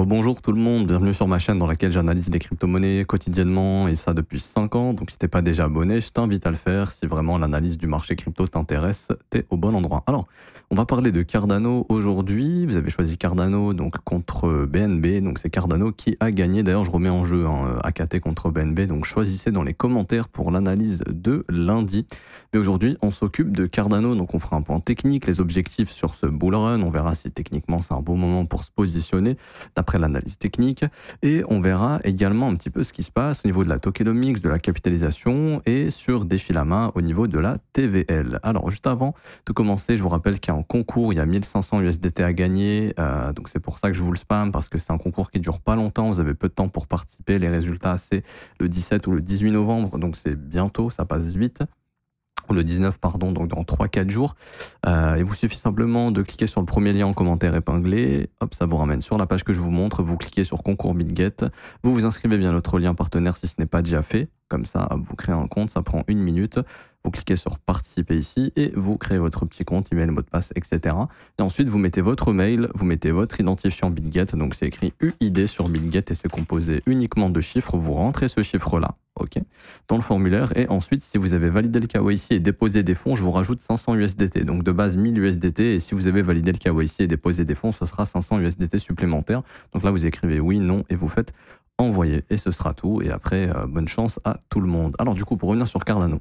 Rebonjour tout le monde, bienvenue sur ma chaîne dans laquelle j'analyse des crypto-monnaies quotidiennement et ça depuis 5 ans. Donc si t'es pas déjà abonné, je t'invite à le faire. Si vraiment l'analyse du marché crypto t'intéresse, t'es au bon endroit. Alors, on va parler de Cardano aujourd'hui. Vous avez choisi Cardano donc contre BNB. Donc c'est Cardano qui a gagné. D'ailleurs, je remets en jeu AKT contre BNB. Donc choisissez dans les commentaires pour l'analyse de lundi. Mais aujourd'hui, on s'occupe de Cardano. Donc on fera un point technique, les objectifs sur ce bull run. On verra si techniquement c'est un bon moment pour se positionner d'après l'analyse technique, et on verra également un petit peu ce qui se passe au niveau de la tokenomics, de la capitalisation et sur Défilama au niveau de la TVL. Alors juste avant de commencer, je vous rappelle qu'il y a un concours, il y a 1500 USDT à gagner, donc c'est pour ça que je vous le spam, parce que c'est un concours qui dure pas longtemps, vous avez peu de temps pour participer, les résultats c'est le 17 ou le 18 novembre, donc c'est bientôt, ça passe vite. Le 19 pardon, donc dans 3-4 jours. Il vous suffit simplement de cliquer sur le premier lien en commentaire épinglé, hop, ça vous ramène sur la page que je vous montre, vous cliquez sur concours BitGet, vous vous inscrivez via notre lien partenaire si ce n'est pas déjà fait, comme ça hop, vous créez un compte, ça prend 1 minute, vous cliquez sur participer ici et vous créez votre petit compte, email, mot de passe, etc. Et ensuite vous mettez votre mail, vous mettez votre identifiant BitGet, donc c'est écrit UID sur BitGet et c'est composé uniquement de chiffres, vous rentrez ce chiffre-là, ok, dans le formulaire, et ensuite si vous avez validé le KYC et déposé des fonds, je vous rajoute 500 USDT, donc de base 1000 USDT, et si vous avez validé le KYC et déposé des fonds, ce sera 500 USDT supplémentaires. Donc là vous écrivez oui, non et vous faites envoyer et ce sera tout, et après bonne chance à tout le monde. Alors du coup, pour revenir sur Cardano,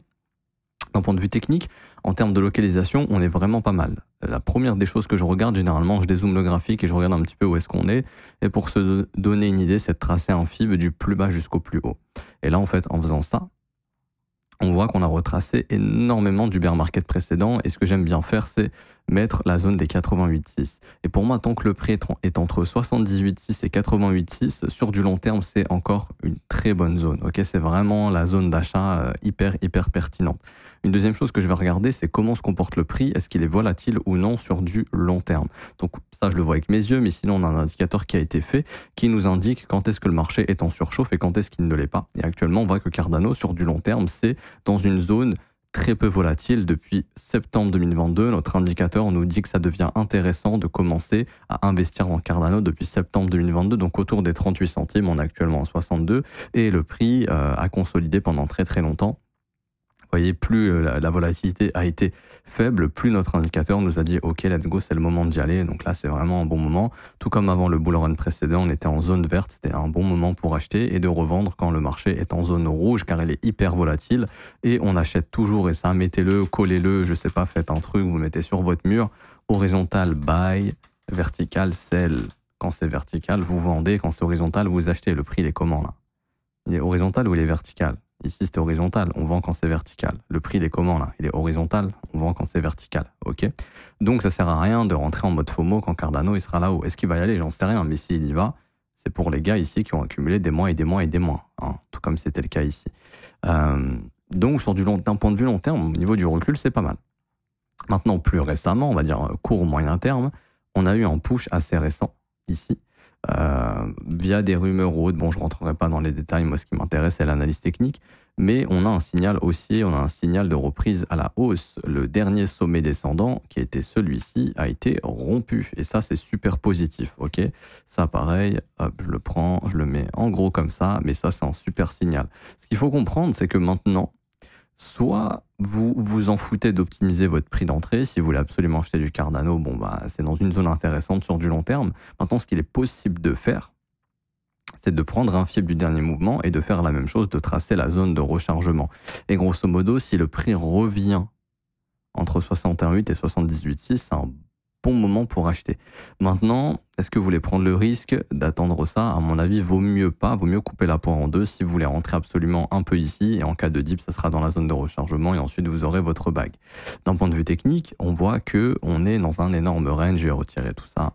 d'un point de vue technique, en termes de localisation, on est vraiment pas mal. La première des choses que je regarde, généralement, je dézoome le graphique et je regarde un petit peu où est-ce qu'on est. Et pour se donner une idée, c'est de tracer un fib du plus bas jusqu'au plus haut. Et là, en fait, en faisant ça, on voit qu'on a retracé énormément du bear market précédent. Et ce que j'aime bien faire, c'est mettre la zone des 88,6. Et pour moi, tant que le prix est entre 78,6 et 88,6, sur du long terme, c'est encore une très bonne zone. Ok, c'est vraiment la zone d'achat hyper pertinente. Une deuxième chose que je vais regarder, c'est comment se comporte le prix. Est-ce qu'il est volatile ou non sur du long terme? Donc ça, je le vois avec mes yeux, mais sinon, on a un indicateur qui a été fait qui nous indique quand est-ce que le marché est en surchauffe et quand est-ce qu'il ne l'est pas. Et actuellement, on voit que Cardano, sur du long terme, c'est dans une zone très peu volatile depuis septembre 2022. Notre indicateur nous dit que ça devient intéressant de commencer à investir en Cardano depuis septembre 2022, donc autour des 38 centimes, on est actuellement à 62, et le prix a consolidé pendant très longtemps. Vous voyez, plus la volatilité a été faible, plus notre indicateur nous a dit « Ok, let's go, c'est le moment d'y aller ». Donc là, c'est vraiment un bon moment. Tout comme avant le bull run précédent, on était en zone verte, c'était un bon moment pour acheter et de revendre quand le marché est en zone rouge, car il est hyper volatile. Et on achète toujours, et ça, mettez-le, collez-le, je sais pas, faites un truc, vous mettez sur votre mur, horizontal buy, vertical sell. Quand c'est vertical, vous vendez, quand c'est horizontal, vous achetez. Le prix, il est comment là? Il est horizontal ou il est vertical? Ici, c'était horizontal, on vend quand c'est vertical. Le prix, il est comment là? Il est horizontal, on vend quand c'est vertical. Ok. Donc, ça sert à rien de rentrer en mode FOMO quand Cardano il sera là-haut. Est-ce qu'il va y aller? J'en sais rien, mais s'il y va, c'est pour les gars ici qui ont accumulé des mois et des mois et des mois, hein, tout comme c'était le cas ici. Donc, d'un point de vue long terme, au niveau du recul, c'est pas mal. Maintenant, plus récemment, on va dire court ou moyen terme, on a eu un push assez récent ici. Via des rumeurs ou autres, bon je rentrerai pas dans les détails, moi ce qui m'intéresse c'est l'analyse technique, mais on a un signal haussier, on a un signal de reprise à la hausse. Le dernier sommet descendant, qui était celui-ci, a été rompu, et ça c'est super positif, ok. Ça pareil, hop, je le prends, je le mets en gros comme ça, mais ça c'est un super signal. Ce qu'il faut comprendre, c'est que maintenant, soit vous vous en foutez d'optimiser votre prix d'entrée, si vous voulez absolument acheter du Cardano, bon bah c'est dans une zone intéressante sur du long terme. Maintenant, ce qu'il est possible de faire, c'est de prendre un fib du dernier mouvement et de faire la même chose, de tracer la zone de rechargement. Et grosso modo, si le prix revient entre 61,8 et 78,6, c'est un bon moment pour acheter. Maintenant, est-ce que vous voulez prendre le risque d'attendre ça? À mon avis, vaut mieux pas, vaut mieux couper la poire en deux si vous voulez rentrer absolument un peu ici, et en cas de dip, ça sera dans la zone de rechargement, et ensuite vous aurez votre bague. D'un point de vue technique, on voit que on est dans un énorme range, je vais retirer tout ça.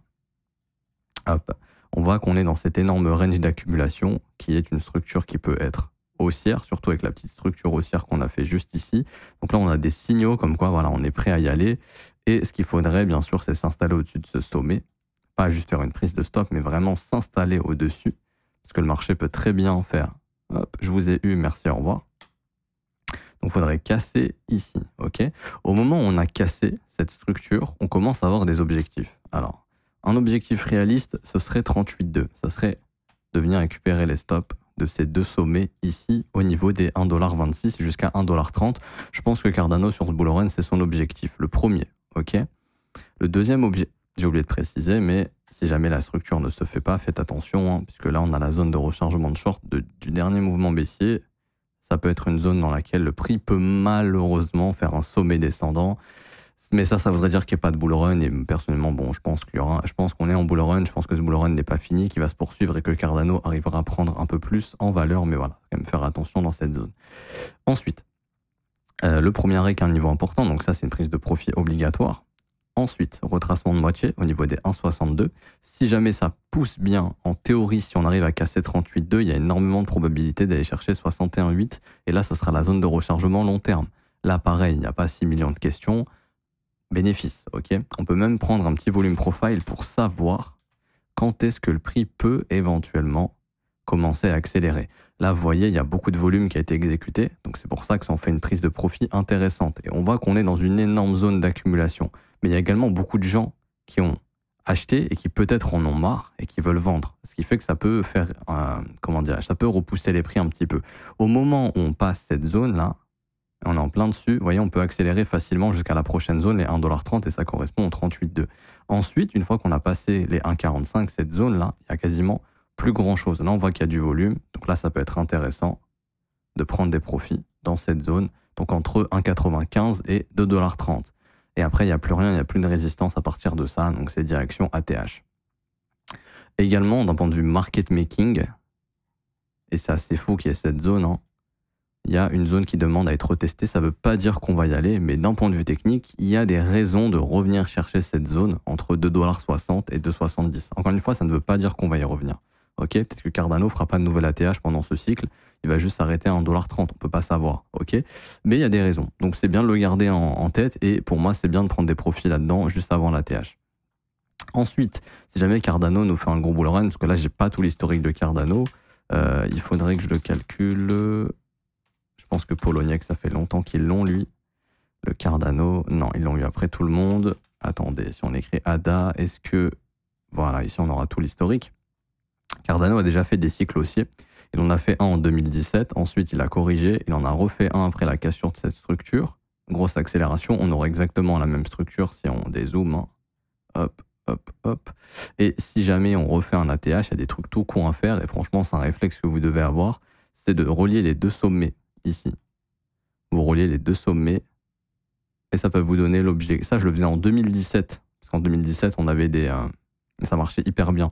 Hop. On voit qu'on est dans cet énorme range d'accumulation, qui est une structure qui peut être haussière, surtout avec la petite structure haussière qu'on a fait juste ici. Donc là, on a des signaux comme quoi, voilà, on est prêt à y aller. Et ce qu'il faudrait, bien sûr, c'est s'installer au-dessus de ce sommet. Pas juste faire une prise de stop, mais vraiment s'installer au-dessus. Parce que le marché peut très bien faire. Hop, je vous ai eu, merci, au revoir. Donc, il faudrait casser ici, ok? Au moment où on a cassé cette structure, on commence à avoir des objectifs. Alors, Un objectif réaliste, ce serait 38,2. Ça serait de venir récupérer les stops de ces deux sommets ici au niveau des 1,26$ jusqu'à 1,30$. Je pense que Cardano sur ce bull run, c'est son objectif. Le premier, ok. Le deuxième objectif, j'ai oublié de préciser, mais si jamais la structure ne se fait pas, faites attention, hein, puisque là on a la zone de rechargement de short du dernier mouvement baissier. Ça peut être une zone dans laquelle le prix peut malheureusement faire un sommet descendant. Mais ça voudrait dire qu'il n'y a pas de bull run. Et personnellement, bon, je pense qu'on est en bull run. Je pense que ce bull run n'est pas fini, qu'il va se poursuivre et que Cardano arrivera à prendre un peu plus en valeur. Mais voilà, quand même faire attention dans cette zone. Ensuite, le premier arrêt qui a un niveau important. Donc ça, c'est une prise de profit obligatoire. Ensuite, retracement de moitié au niveau des 1,62. Si jamais ça pousse bien, en théorie, si on arrive à casser 38,2, il y a énormément de probabilité d'aller chercher 61,8. Et là, ça sera la zone de rechargement long terme. Là, pareil, il n'y a pas 6 millions de questions. Bénéfice, ok. On peut même prendre un petit volume profile pour savoir quand est-ce que le prix peut éventuellement commencer à accélérer. Là, vous voyez, il y a beaucoup de volume qui a été exécuté. Donc, c'est pour ça que ça en fait une prise de profit intéressante. Et on voit qu'on est dans une énorme zone d'accumulation. Mais il y a également beaucoup de gens qui ont acheté et qui peut-être en ont marre et qui veulent vendre. Ce qui fait que ça peut faire, ça peut repousser les prix un petit peu. Au moment où on passe cette zone-là, on est en plein dessus, vous voyez, on peut accélérer facilement jusqu'à la prochaine zone, les 1,30$, et ça correspond aux 38,2. Ensuite, une fois qu'on a passé les 1,45$, cette zone-là, il y a quasiment plus grand-chose. Là, on voit qu'il y a du volume, donc là, ça peut être intéressant de prendre des profits dans cette zone, donc entre 1,95$ et 2,30$. Et après, il n'y a plus rien, il n'y a plus de résistance à partir de ça, donc c'est direction ATH. Également, d'un point de vue market making, et c'est assez fou qu'il y ait cette zone, hein, il y a une zone qui demande à être retestée. Ça ne veut pas dire qu'on va y aller, mais d'un point de vue technique, il y a des raisons de revenir chercher cette zone entre 2,60$ et 2,70$. Encore une fois, ça ne veut pas dire qu'on va y revenir. Ok, peut-être que Cardano ne fera pas de nouvelle ATH pendant ce cycle. Il va juste s'arrêter à 1,30$. On ne peut pas savoir. Ok, mais il y a des raisons. Donc c'est bien de le garder en tête. Et pour moi, c'est bien de prendre des profits là-dedans juste avant l'ATH. Ensuite, si jamais Cardano nous fait un gros bull run, parce que là, j'ai pas tout l'historique de Cardano, il faudrait que je le calcule. Je pense que Poloniex, ça fait longtemps qu'ils l'ont, lui. Le Cardano, non, ils l'ont eu après tout le monde. Attendez, si on écrit ADA, est-ce que... Voilà, ici, on aura tout l'historique. Cardano a déjà fait des cycles haussiers. Il en a fait un en 2017. Ensuite, il a corrigé. Il en a refait un après la cassure de cette structure. Grosse accélération. On aura exactement la même structure si on dézoome. Hein. Hop, hop, hop. Et si jamais on refait un ATH, il y a des trucs tout cons à faire. Et franchement, c'est un réflexe que vous devez avoir. C'est de relier les deux sommets. Ici, vous reliez les deux sommets et ça peut vous donner l'objet. Ça, je le faisais en 2017, parce qu'en 2017, on avait ça marchait hyper bien.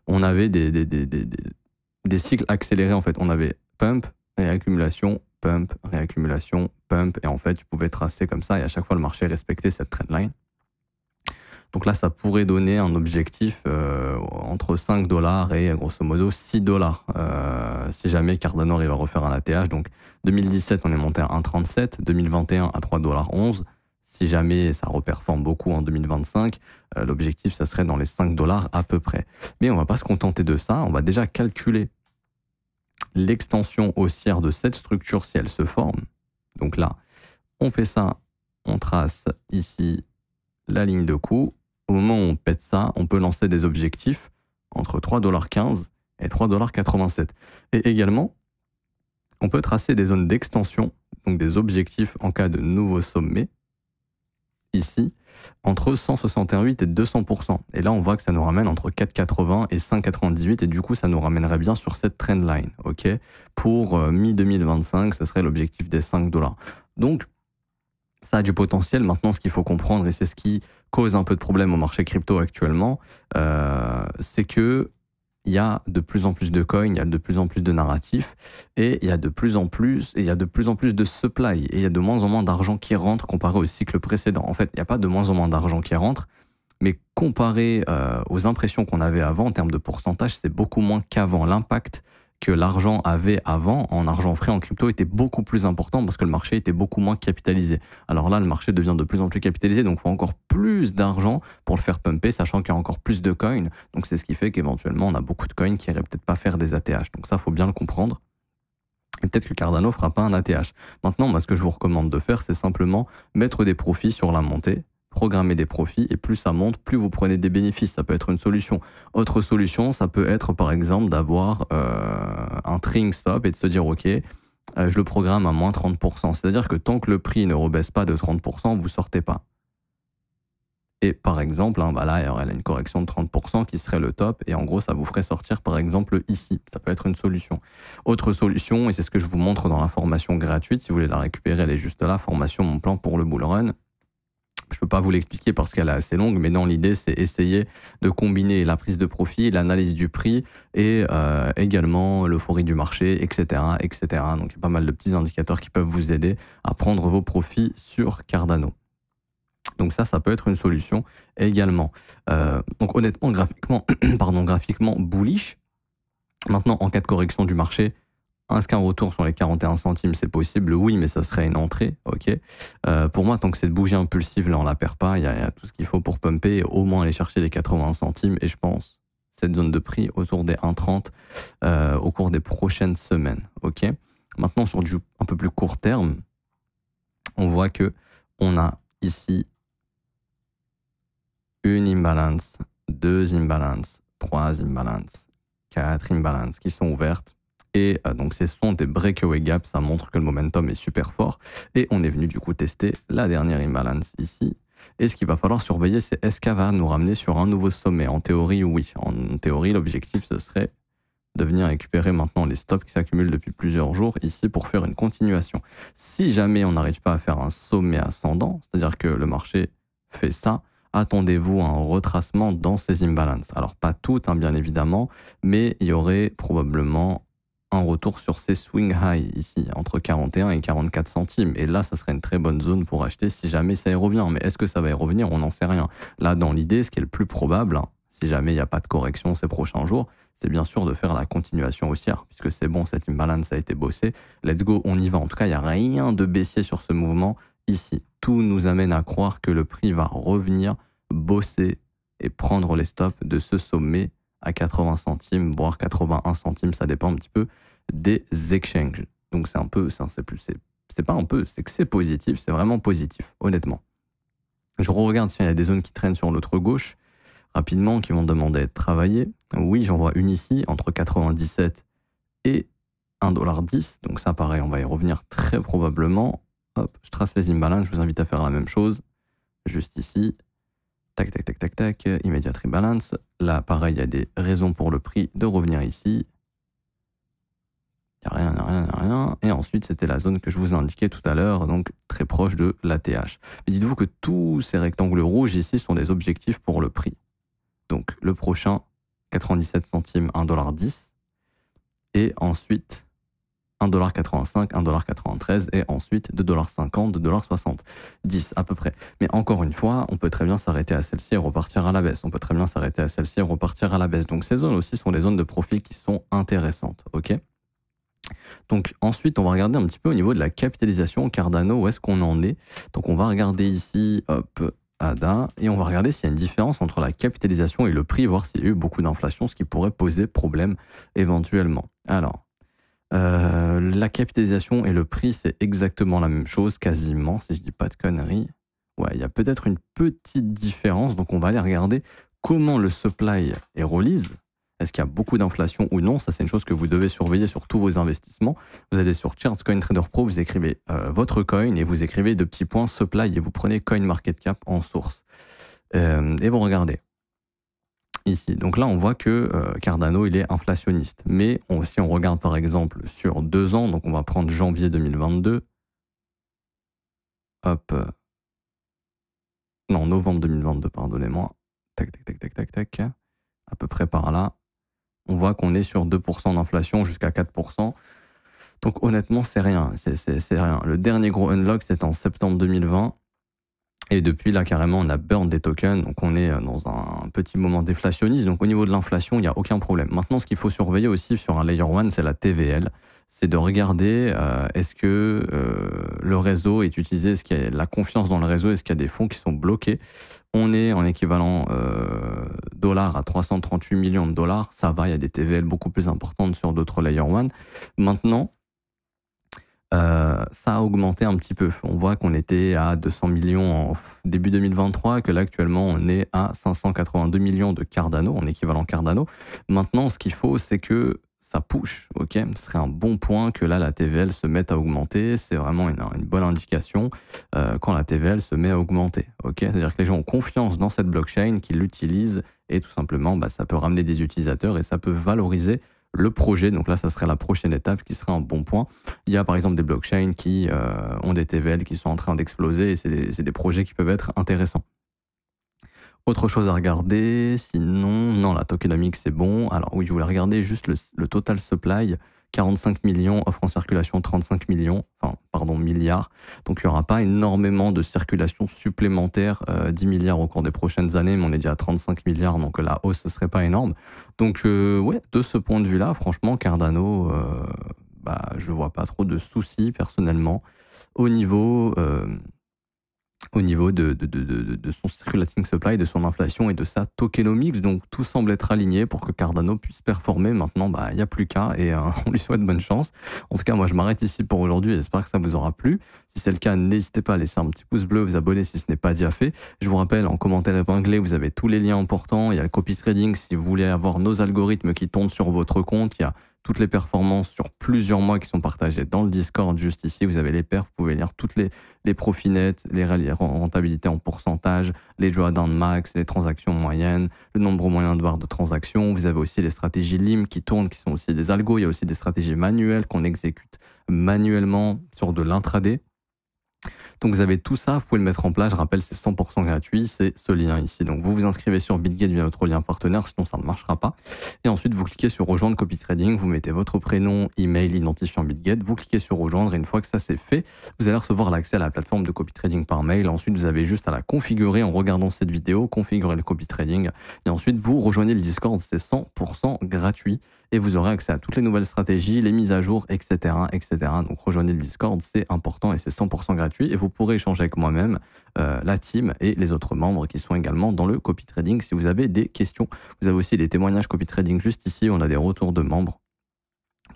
On avait des cycles accélérés, en fait. On avait pump, réaccumulation, pump, réaccumulation, pump, et en fait, tu pouvais tracer comme ça, et à chaque fois, le marché respectait cette trendline. Donc là, ça pourrait donner un objectif entre 5$ et grosso modo 6$. Si jamais Cardano arrive à refaire un ATH. Donc 2017, on est monté à 1,37, 2021 à 3,11$. Si jamais ça reperforme beaucoup en 2025, l'objectif, ça serait dans les 5$ à peu près. Mais on ne va pas se contenter de ça. On va déjà calculer l'extension haussière de cette structure si elle se forme. Donc là, on fait ça, on trace ici la ligne de coup. Au moment où on pète ça, on peut lancer des objectifs entre 3,15$ et 3,87$. Et également, on peut tracer des zones d'extension, donc des objectifs en cas de nouveau sommet, ici, entre 168 et 200%. Et là, on voit que ça nous ramène entre 4,80 et 5,98, et du coup, ça nous ramènerait bien sur cette trendline, ok. Pour mi-2025, ça serait l'objectif des 5$. Donc, ça a du potentiel. Maintenant, ce qu'il faut comprendre, et c'est ce qui cause un peu de problème au marché crypto actuellement, c'est que il y a de plus en plus de coins, il y a de plus en plus de narratifs, et il y a de plus en plus de supply, et il y a de moins en moins d'argent qui rentre comparé au cycle précédent. En fait, il n'y a pas de moins en moins d'argent qui rentre, mais comparé aux impressions qu'on avait avant, en termes de pourcentage, c'est beaucoup moins qu'avant. L'impact que l'argent avait avant, en argent frais, en crypto, était beaucoup plus important parce que le marché était beaucoup moins capitalisé. Alors là, le marché devient de plus en plus capitalisé, donc il faut encore plus d'argent pour le faire pumper, sachant qu'il y a encore plus de coins. Donc c'est ce qui fait qu'éventuellement, on a beaucoup de coins qui n'iraient peut-être pas faire des ATH. Donc ça, il faut bien le comprendre. Et peut-être que Cardano ne fera pas un ATH. Maintenant, moi, ce que je vous recommande de faire, c'est simplement mettre des profits sur la montée, programmer des profits et plus ça monte, plus vous prenez des bénéfices. Ça peut être une solution. Autre solution, ça peut être par exemple d'avoir un trading stop et de se dire ok, je le programme à moins 30%. C'est-à-dire que tant que le prix ne rebaisse pas de 30%, vous sortez pas. Et par exemple, hein, bah là, il y aurait une correction de 30% qui serait le top. Et en gros, ça vous ferait sortir, par exemple, ici. Ça peut être une solution. Autre solution, et c'est ce que je vous montre dans la formation gratuite. Si vous voulez la récupérer, elle est juste là. Formation, mon plan pour le bull run. Je ne peux pas vous l'expliquer parce qu'elle est assez longue, mais dans l'idée, c'est essayer de combiner la prise de profit, l'analyse du prix et également l'euphorie du marché, etc., etc. Donc, il y a pas mal de petits indicateurs qui peuvent vous aider à prendre vos profits sur Cardano. Donc ça peut être une solution également. Donc honnêtement, graphiquement bullish. Maintenant, en cas de correction du marché, est-ce qu'un retour sur les 41 centimes, c'est possible? Oui, mais ça serait une entrée, ok. Pour moi, tant que cette bougie impulsive, là, on la perd pas, il y a tout ce qu'il faut pour pumper, et au moins aller chercher les 80 centimes, et je pense cette zone de prix autour des 1,30 au cours des prochaines semaines, ok. Maintenant, sur du un peu plus court terme, on voit que on a ici une imbalance, 2 imbalances, 3 imbalances, 4 imbalances qui sont ouvertes. Et donc, ce sont des breakaway gaps, ça montre que le momentum est super fort. Et on est venu du coup tester la dernière imbalance ici. Et ce qu'il va falloir surveiller, c'est est-ce qu'elle va nous ramener sur un nouveau sommet? En théorie, oui. En théorie, l'objectif, ce serait de venir récupérer maintenant les stops qui s'accumulent depuis plusieurs jours ici pour faire une continuation. Si jamais on n'arrive pas à faire un sommet ascendant, c'est-à-dire que le marché fait ça, attendez-vous à un retracement dans ces imbalances. Alors pas toutes, hein, bien évidemment, mais il y aurait probablement un retour sur ces swing high ici, entre 41 et 44 centimes. Et là, ça serait une très bonne zone pour acheter si jamais ça y revient. Mais est-ce que ça va y revenir? On n'en sait rien. Là, dans l'idée, ce qui est le plus probable, hein, si jamais il n'y a pas de correction ces prochains jours, c'est bien sûr de faire la continuation haussière, puisque c'est bon, cette imbalance a été bossée. Let's go, on y va. En tout cas, il n'y a rien de baissier sur ce mouvement ici. Tout nous amène à croire que le prix va revenir, bosser et prendre les stops de ce sommet à 80 centimes, voire 81 centimes, ça dépend un petit peu des exchanges. Donc c'est un peu, c'est pas un peu, c'est que c'est positif, c'est vraiment positif, honnêtement. Je regarde s'il y a des zones qui traînent sur l'autre gauche, rapidement, qui vont demander à être travaillées. Oui, j'en vois une ici, entre 97 et 1,10 $. Donc ça, pareil, on va y revenir très probablement. Hop, je trace les imbalances, je vous invite à faire la même chose. Juste ici. Tac, tac, tac, tac, tac. Immediate rebalance. Là, pareil, il y a des raisons pour le prix de revenir ici. Il n'y a rien. Et ensuite, c'était la zone que je vous ai indiquée tout à l'heure, donc très proche de l'ATH. Mais dites-vous que tous ces rectangles rouges ici sont des objectifs pour le prix. Donc le prochain, 97 centimes, 1,10 $. Et ensuite, 1,85 $, 1,93 $, et ensuite 2,50 $, 2,60 $, 10 à peu près. Mais encore une fois, on peut très bien s'arrêter à celle-ci et repartir à la baisse. On peut très bien s'arrêter à celle-ci et repartir à la baisse. Donc ces zones aussi sont des zones de profit qui sont intéressantes, ok? Donc ensuite, on va regarder un petit peu au niveau de la capitalisation Cardano, où est-ce qu'on en est. Donc on va regarder ici, hop, ADA, et on va regarder s'il y a une différence entre la capitalisation et le prix, voir s'il y a eu beaucoup d'inflation, ce qui pourrait poser problème éventuellement. Alors, la capitalisation et le prix, c'est exactement la même chose, quasiment, si je dis pas de conneries. Ouais, il y a peut-être une petite différence, donc on va aller regarder comment le supply est release. Est-ce qu'il y a beaucoup d'inflation ou non? Ça, c'est une chose que vous devez surveiller sur tous vos investissements. Vous allez sur ChartsCoin Trader Pro, vous écrivez votre coin et vous écrivez de petits points supply et vous prenez CoinMarketCap en source. Et vous regardez ici. Donc là, on voit que Cardano, il est inflationniste. Mais si on regarde par exemple sur 2 ans, donc on va prendre janvier 2022, hop, non, novembre 2022, pardonnez-moi, tac, tac, tac, tac, tac, tac, à peu près par là. On voit qu'on est sur 2% d'inflation jusqu'à 4%. Donc honnêtement, c'est rien. C'est rien. Le dernier gros unlock, c'était en septembre 2020. Et depuis, là, carrément, on a burn des tokens. Donc on est dans un petit moment déflationniste. Donc au niveau de l'inflation, il n'y a aucun problème. Maintenant, ce qu'il faut surveiller aussi sur un Layer 1, c'est la TVL. C'est de regarder est-ce que le réseau est utilisé, est-ce qu'il y a la confiance dans le réseau, est-ce qu'il y a des fonds qui sont bloqués. On est en équivalent dollars à 338 millions de dollars. Ça va, il y a des TVL beaucoup plus importantes sur d'autres Layer 1. Maintenant, ça a augmenté un petit peu. On voit qu'on était à 200 millions en début 2023, que là actuellement on est à 582 millions de Cardano, en équivalent Cardano. Maintenant, ce qu'il faut, c'est que ça push, ok? Ce serait un bon point que là la TVL se mette à augmenter. C'est vraiment une bonne indication quand la TVL se met à augmenter, ok? C'est-à-dire que les gens ont confiance dans cette blockchain, qu'ils l'utilisent et tout simplement, ça peut ramener des utilisateurs et ça peut valoriser le projet. Donc là, ça serait la prochaine étape qui serait un bon point. Il y a par exemple des blockchains qui ont des TVL qui sont en train d'exploser et c'est des projets qui peuvent être intéressants. Autre chose à regarder, sinon, non, la tokenomics c'est bon. Alors oui, je voulais regarder juste le total supply, 45 millions, offre en circulation 35 millions, enfin, pardon, milliards. Donc il n'y aura pas énormément de circulation supplémentaire, 10 milliards au cours des prochaines années, mais on est déjà à 35 milliards, donc la hausse, ce serait pas énorme. Donc ouais, de ce point de vue-là, franchement, Cardano, je vois pas trop de soucis personnellement au niveau de son circulating supply, de son inflation et de sa tokenomics. Donc tout semble être aligné pour que Cardano puisse performer. Maintenant, il n'y a plus qu'à et on lui souhaite bonne chance. En tout cas, moi je m'arrête ici pour aujourd'hui. J'espère que ça vous aura plu. Si c'est le cas, n'hésitez pas à laisser un petit pouce bleu, vous abonner si ce n'est pas déjà fait. Je vous rappelle, en commentaire épinglé, vous avez tous les liens importants. Il y a le copy trading si vous voulez avoir nos algorithmes qui tournent sur votre compte. Il y a toutes les performances sur plusieurs mois qui sont partagées dans le Discord juste ici. Vous avez les perfs, vous pouvez lire toutes les profits nets, les rentabilités en pourcentage, les drawdown max, les transactions moyennes, le nombre moyen de barres de transactions. Vous avez aussi les stratégies LIM qui tournent, qui sont aussi des algos. Il y a aussi des stratégies manuelles qu'on exécute manuellement sur de l'intraday. Donc vous avez tout ça, vous pouvez le mettre en place. Je rappelle, c'est 100% gratuit, c'est ce lien ici. Donc vous vous inscrivez sur BitGet via notre lien partenaire, sinon ça ne marchera pas. Et ensuite, vous cliquez sur rejoindre copy trading, vous mettez votre prénom, email, identifiant BitGet, vous cliquez sur rejoindre et une fois que ça c'est fait, vous allez recevoir l'accès à la plateforme de copy trading par mail. Ensuite, vous avez juste à la configurer en regardant cette vidéo, configurer le copy trading et ensuite vous rejoignez le Discord, c'est 100% gratuit. Et vous aurez accès à toutes les nouvelles stratégies, les mises à jour, etc., etc. Donc rejoignez le Discord, c'est important et c'est 100% gratuit. Et vous pourrez échanger avec moi-même, la team et les autres membres qui sont également dans le copy trading si vous avez des questions. Vous avez aussi les témoignages copy trading juste ici. On a des retours de membres.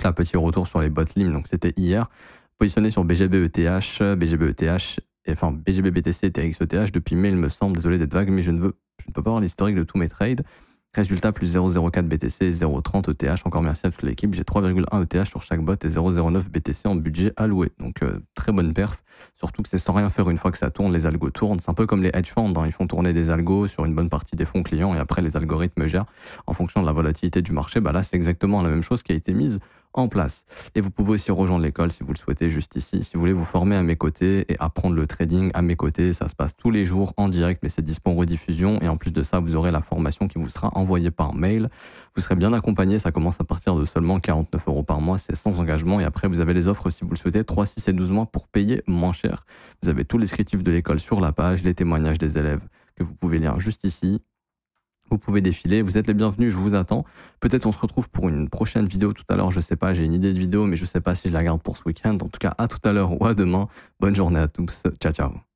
Là, petit retour sur les botlim, donc c'était hier. Positionné sur BGB-ETH, BGB-ETH, enfin BGB-BTC, TRX-ETH depuis mai, il me semble. Désolé d'être vague, mais je ne peux pas avoir l'historique de tous mes trades. Résultat, plus 0,04 BTC et 0,30 ETH. Encore merci à toute l'équipe. J'ai 3,1 ETH sur chaque bot et 0,09 BTC en budget alloué. Donc, très bonne perf. Surtout que c'est sans rien faire une fois que ça tourne, les algos tournent. C'est un peu comme les hedge funds. Ils font tourner des algos sur une bonne partie des fonds clients et après, les algorithmes gèrent en fonction de la volatilité du marché. Là, c'est exactement la même chose qui a été mise en place. Et vous pouvez aussi rejoindre l'école si vous le souhaitez juste ici. Si vous voulez vous former à mes côtés et apprendre le trading à mes côtés, ça se passe tous les jours en direct, mais c'est dispo en rediffusion. Et en plus de ça, vous aurez la formation qui vous sera envoyée par mail. Vous serez bien accompagné. Ça commence à partir de seulement 49 € par mois. C'est sans engagement. Et après, vous avez les offres si vous le souhaitez, 3, 6 et 12 mois pour payer moins cher. Vous avez tous les descriptifs de l'école sur la page, les témoignages des élèves que vous pouvez lire juste ici. Vous pouvez défiler, vous êtes les bienvenus, je vous attends. Peut-être on se retrouve pour une prochaine vidéo tout à l'heure, je sais pas, j'ai une idée de vidéo, mais je sais pas si je la garde pour ce week-end. En tout cas, à tout à l'heure ou à demain. Bonne journée à tous, ciao ciao.